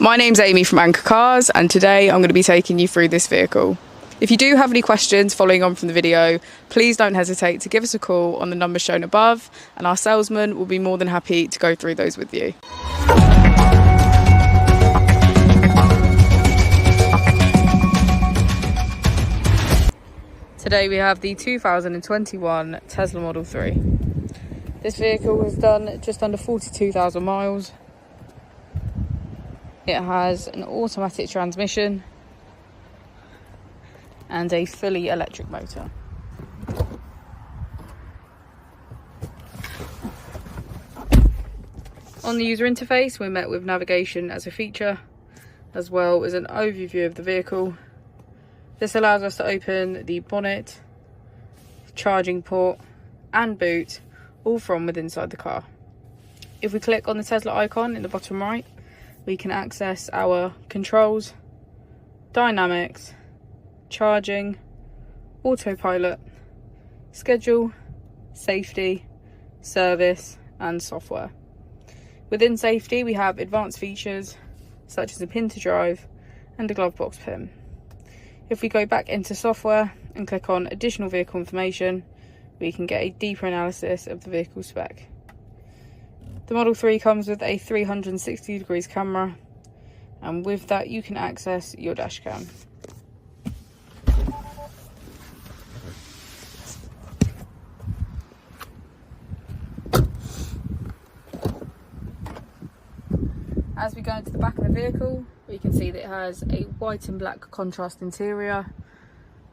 My name's Amy from Anchor Cars, and today I'm going to be taking you through this vehicle. If you do have any questions following on from the video, please don't hesitate to give us a call on the number shown above, and our salesman will be more than happy to go through those with you. Today we have the 2021 Tesla Model 3. This vehicle has done just under 42,000 miles. It has an automatic transmission and a fully electric motor. On the user interface, we're met with navigation as a feature, as well as an overview of the vehicle. This allows us to open the bonnet, charging port and boot, all from within inside the car. If we click on the Tesla icon in the bottom right, we can access our controls, dynamics, charging, autopilot, schedule, safety, service and software. Within safety we have advanced features such as a pin to drive and a glove box pin. If we go back into software and click on additional vehicle information, we can get a deeper analysis of the vehicle spec. The Model 3 comes with a 360 degrees camera, and with that you can access your dash cam. As we go into the back of the vehicle, we can see that it has a white and black contrast interior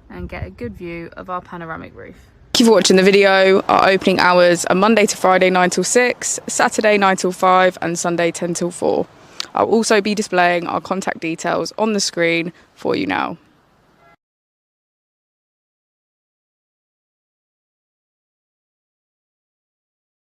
and get a good view of our panoramic roof. Thank you for watching the video. Our opening hours are Monday to Friday 9 till 6, Saturday 9 till 5 and Sunday 10 till 4. I'll also be displaying our contact details on the screen for you now.